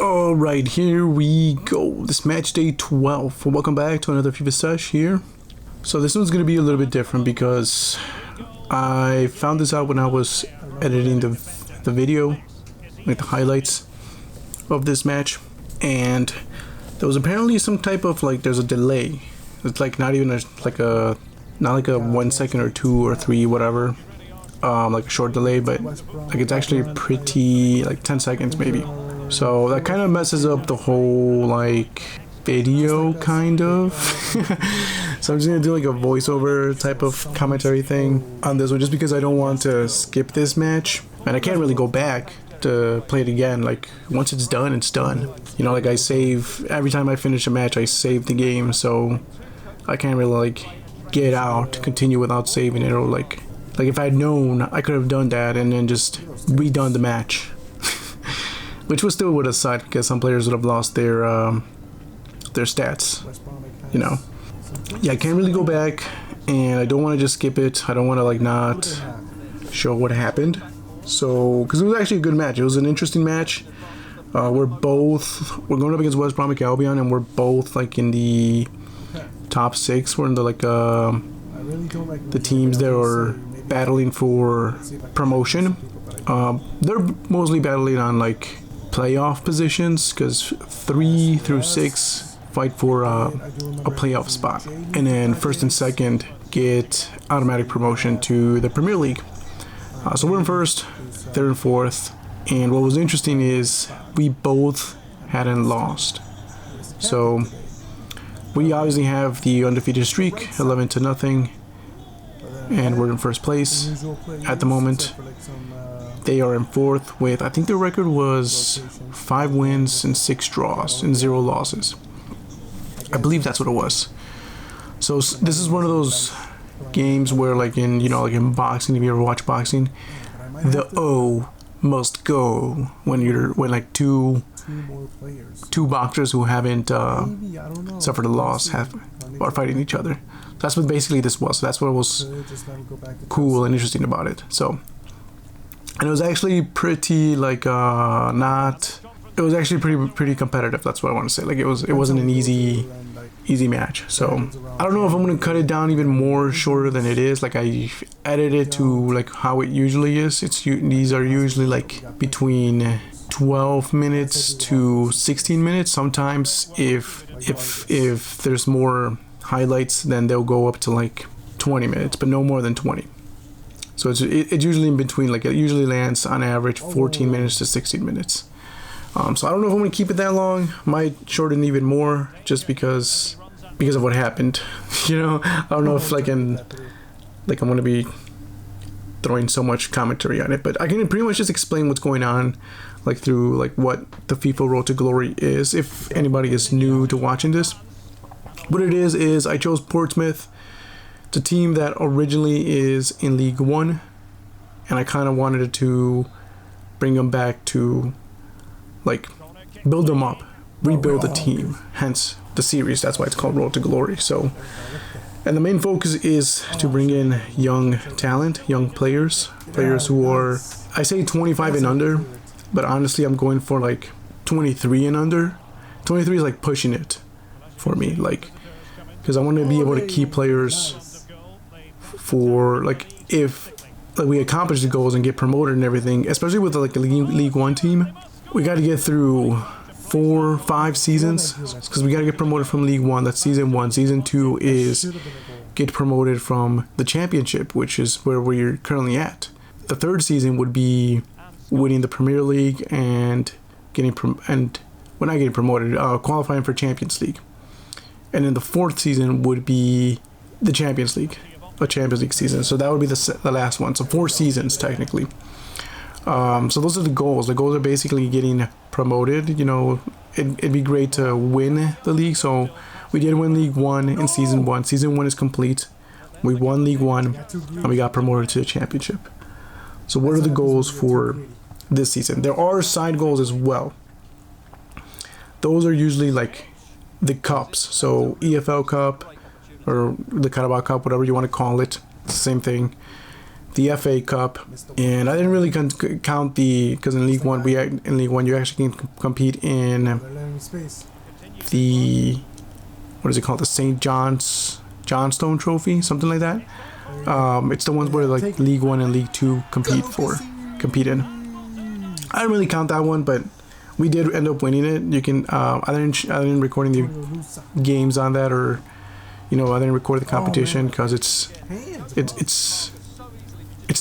Alright, here we go. This match day 12. Welcome back to another FIFA sesh here. So this one's going to be a little bit different because I found this out when I was editing the video, like the highlights of this match. And there was apparently some type of, like, there's a delay. It's like not even not like a 1 second or 2 or 3, whatever. Like a short delay, but like it's actually pretty, like 10 seconds maybe. So that kind of messes up the whole like video kind of. So I'm just gonna do like a voiceover type of commentary thing on this one, just because I don't want to skip this match, and I can't really go back to play it again. Like once it's done, it's done. You know, like I save every time I finish a match, I save the game, so I can't really like get out to continue without saving it, or like if I'd known, I could have done that and then just redone the match. Which was still would have sucked, because some players would have lost their stats, you know. Yeah, I can't really go back, and I don't want to just skip it. I don't want to like not show what happened. So, because it was actually a good match. It was an interesting match. We're going up against West Bromwich Albion, and we're both like in the top 6. We're in the like the teams that are battling for promotion. They're mostly battling on like playoff positions, because 3 through 6 fight for a playoff spot, and then 1st and 2nd get automatic promotion to the Premier League. So we're in 1st, 3rd and 4th, and what was interesting is we both hadn't lost. So we obviously have the undefeated streak, 11-0, and we're in 1st place at the moment. They are in 4th with, I think their record was 5 wins and 6 draws and 0 losses. I believe that's what it was. So this is one of those games where, like in, you know, like in boxing, if you ever watch boxing, the O must go when like two boxers who haven't suffered a loss are fighting each other. That's what basically this was. That's what was cool and interesting about it. So, and it was actually pretty like it was actually pretty competitive. That's what I want to say. Like it wasn't an easy match. So I don't know if I'm gonna cut it down even more shorter than it is. Like I edited it to like how it usually is. These are usually like between 12 minutes to 16 minutes. Sometimes if there's more highlights, then they'll go up to like 20 minutes, but no more than 20. So it's usually in between, like it usually lands on average 14 minutes to 16 minutes. So I don't know if I'm gonna keep it that long. Might shorten even more, just because of what happened. You know, I don't know if I'm gonna be throwing so much commentary on it, but I can pretty much just explain what's going on, like through like what the FIFA Road to Glory is, if anybody is new to watching this. What it is I chose Portsmouth. It's a team that originally is in League One, and I kind of wanted to bring them back to like build them up, rebuild the team, hence the series. That's why it's called Road to Glory. So, and the main focus is to bring in young talent, young players who are, I say 25 and under, but honestly I'm going for like 23 and under. 23 is like pushing it for me, like, because I want to be able to keep players for like, if like we accomplish the goals and get promoted and everything, especially with like the League One team, we got to get through 4-5 seasons, because we got to get promoted from League One. That's season 1. Season 2 is get promoted from the Championship, which is where we're currently at. The 3rd season would be winning the Premier League and we're not getting promoted, qualifying for Champions League. And then the 4th season would be the Champions League, a Champions League season. So that would be the last one. So 4 seasons technically. So those are the goals. The goals are basically getting promoted. You know, it'd be great to win the league. So we did win League One in season 1. Season 1 is complete. We won League One and we got promoted to the Championship. So what are the goals for this season? There are side goals as well. Those are usually like the cups. So EFL Cup or the Carabao Cup, whatever you want to call it. It's the same thing. the FA Cup, and I didn't really count because in League One you actually can compete in the, what is it called, the St. Johnstone Trophy, something like that. It's the ones where like League One and League Two compete in. I didn't really count that one, but we did end up winning it. You can I didn't recording the games on that, or I didn't record the competition because it's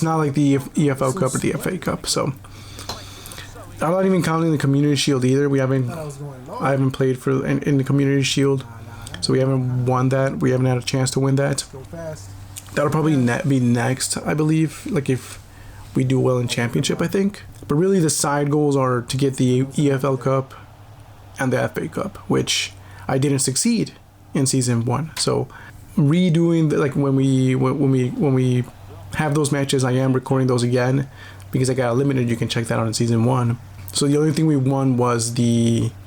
not like the EFL Cup or the FA Cup. So I'm not even counting the Community Shield either. I haven't played in the Community Shield, so we haven't won that. We haven't had a chance to win that. That'll probably be next, I believe, like if we do well in Championship, I think. But really the side goals are to get the EFL Cup and the FA Cup, which I didn't succeed in Season 1. So redoing when we have those matches, I am recording those again because I got limited. You can check that out in Season 1. So the only thing we won was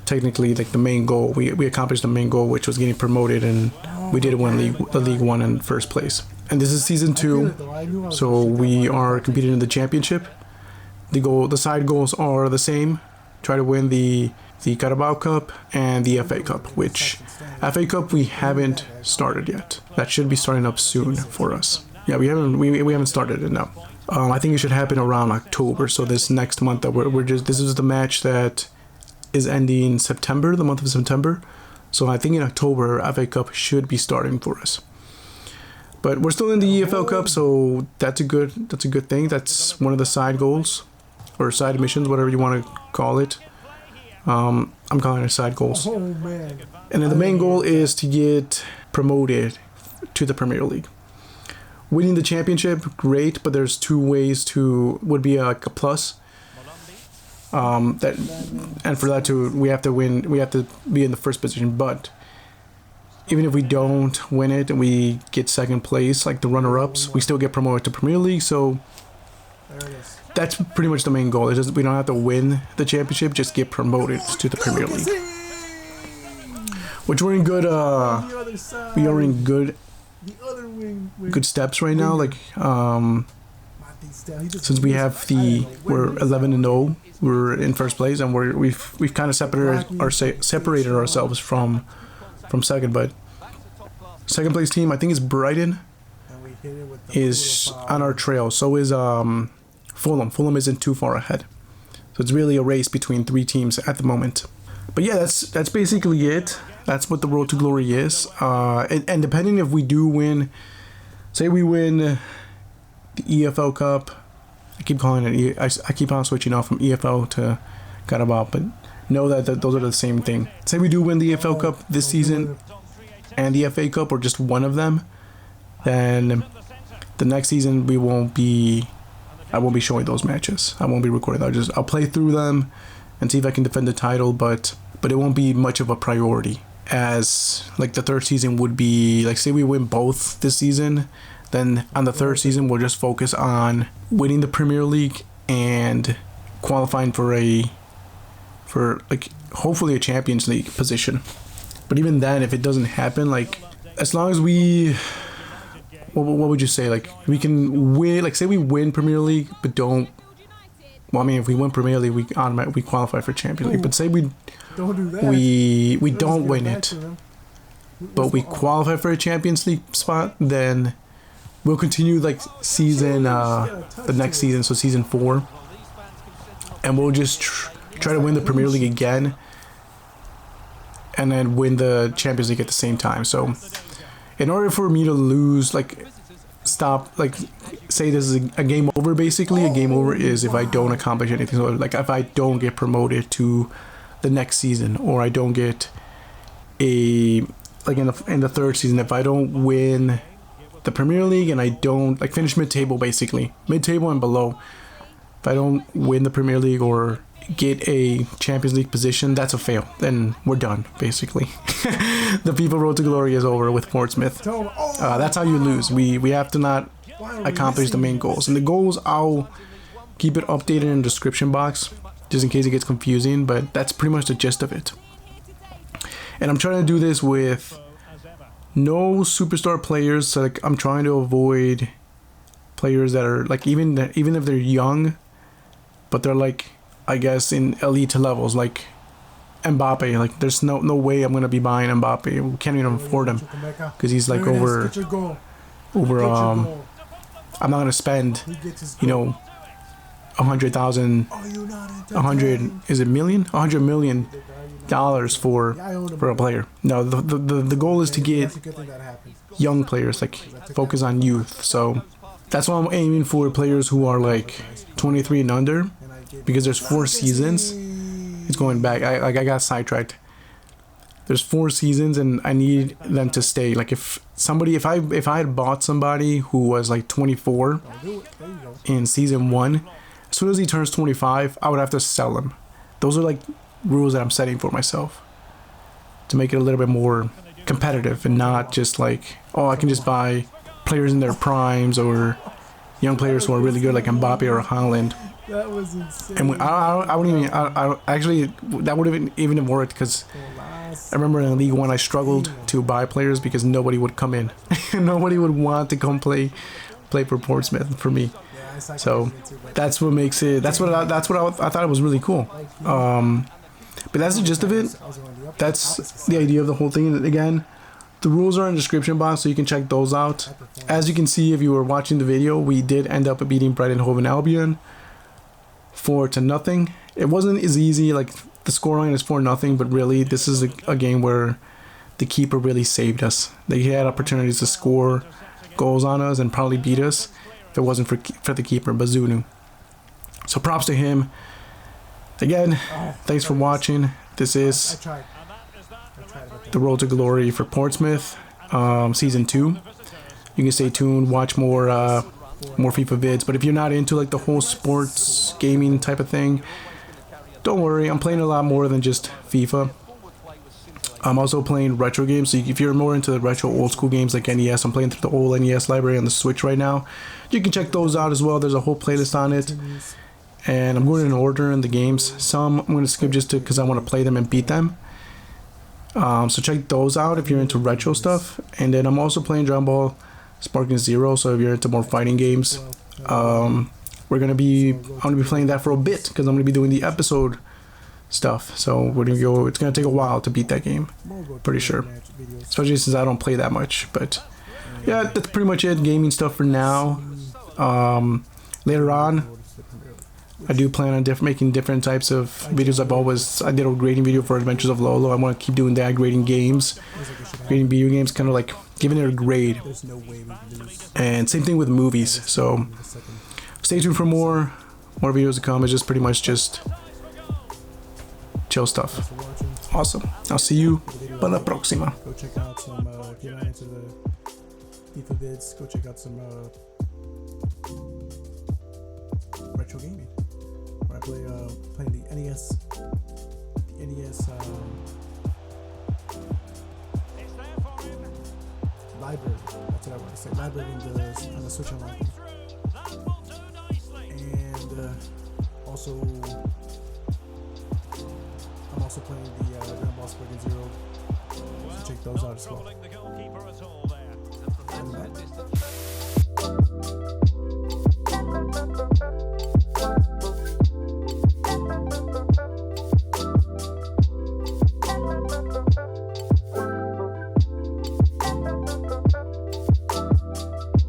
technically the main goal. We accomplished the main goal, which was getting promoted, and we did win the League 1 in first place. And this is Season 2, so we are competing in the Championship. The side goals are the same. Try to win the Carabao Cup and the FA Cup, which FA Cup we haven't started yet. That should be starting up soon for us. Yeah, we haven't started it now. I think it should happen around October. So this next month that this is the match that is ending September, the month of September. So I think in October FA Cup should be starting for us. But we're still in the EFL Cup, so that's a good thing. That's one of the side goals or side missions, whatever you want to call it. I'm calling it side goals. And then the main goal is to get promoted to the Premier League. Winning the Championship, great, but there's two ways would be a plus. And for that we have to win. We have to be in the first position. But even if we don't win it and we get second place, like the runner-ups, we still get promoted to Premier League. So that's pretty much the main goal. We don't have to win the Championship, just get promoted to the Premier League. Which we're in good. We are in good steps right now. Like since we're 11-0, we're in first place, and we've kind of separated ourselves from second. But second place team, I think, is Brighton, is on our trail. So is Fulham. Fulham isn't too far ahead. So it's really a race between three teams at the moment. But yeah, that's basically it. That's what the Road to Glory is. And depending if we do win, say we win the EFL Cup. I keep calling it. I keep on switching off from EFL to Carabao, but know that those are the same thing. Say we do win the EFL Cup this season and the FA Cup, or just one of them, then the next season I won't be showing those matches. I won't be recording. I'll play through them and see if I can defend the title, but it won't be much of a priority, as like the third season would be. Like, say we win both this season, then on the third season we'll just focus on winning the Premier League and qualifying for hopefully a Champions League position. But even then, if it doesn't happen, like, as long as we, what would you say, like, we can win, like, say we win Premier League but don't, well, I mean, if we win Premier League, we qualify for Champions League. But say we don't win it, but we qualify for a Champions League spot, then we'll continue like the next season, so season 4, and we'll just try to win the Premier League again, and then win the Champions League at the same time. So in order for me to lose, like, stop, like, say this is a game over. Basically, a game over is if I don't accomplish anything. So, like, if I don't get promoted to the next season, or I don't get in the third season, if I don't win the Premier League and I don't, like, finish mid-table, basically mid-table and below, if I don't win the Premier League or get a Champions League position, that's a fail. Then we're done, basically. The FIFA Road to Glory is over with Portsmouth. That's how you lose. We have to not accomplish the main goals. And the goals, I'll keep it updated in the description box, just in case it gets confusing, but that's pretty much the gist of it. And I'm trying to do this with no superstar players. So, like, I'm trying to avoid players that are like even if they're young, but they're like I guess in elite levels like Mbappe. Like there's no way I'm gonna be buying Mbappe. We can't even afford him because he's like over. I'm not gonna spend, you know, 100,000, 100 is it million, $100 million for a player. No, the goal is to get young players, like focus on youth. So that's why I'm aiming for players who are like 23 and under, because there's 4 seasons. It's going back. I got sidetracked. There's 4 seasons and I need them to stay. Like if I had bought somebody who was like 24 in season 1, as soon as he turns 25, I would have to sell him. Those are like rules that I'm setting for myself to make it a little bit more competitive and not just like, oh, I can just buy players in their primes or young players who are really good like Mbappe or Haaland. That was insane. And I wouldn't even. Actually, that would have even have worked because I remember in League One I struggled to buy players because nobody would come in. Nobody would want to come play for Portsmouth for me. So that's what makes it. That's what I thought it was really cool. But that's the gist of it. That's the idea of the whole thing. And again, the rules are in the description box, so you can check those out. As you can see, if you were watching the video, we did end up beating Bromwich Albion 4-0. It wasn't as easy, like the scoreline is 4-0, but really this is a game where the keeper really saved us. They had opportunities to score goals on us and probably beat us if it wasn't for the keeper, Bazunu. So props to him. Again, thanks for watching. This is the Road to Glory for Portsmouth, Season 2. You can stay tuned, watch more FIFA vids. But if you're not into like the whole sports gaming type of thing, don't worry, I'm playing a lot more than just FIFA. I'm also playing retro games, so if you're more into the retro old school games like NES, I'm playing through the old NES library on the Switch right now. You can check those out as well. There's a whole playlist on it. And I'm going in order in the games. Some I'm going to skip just because I want to play them and beat them. So check those out if you're into retro stuff. And then I'm also playing Dragon Ball Sparking Zero, so if you're into more fighting games. I'm going to be playing that for a bit because I'm going to be doing the episode stuff. So we're going to go, it's going to take a while to beat that game. Pretty sure. Especially since I don't play that much. But yeah, that's pretty much it. Gaming stuff for now. Later on, I do plan on making different types of videos. I did a grading video for Adventures of Lolo. I want to keep doing that, grading games, grading video games, kind of like giving it a grade. And same thing with movies. So stay tuned for more videos to come. It's just pretty much just chill stuff. Awesome. I'll see you para la próxima. Go check out some, if you're not into the FIFA vids, go check out some retro gaming. Where I play the NES library. That's what I want to say. Library on the Switch Online. And also, I'm also playing the Dragon Ball Sparking Zero. So check those out as well.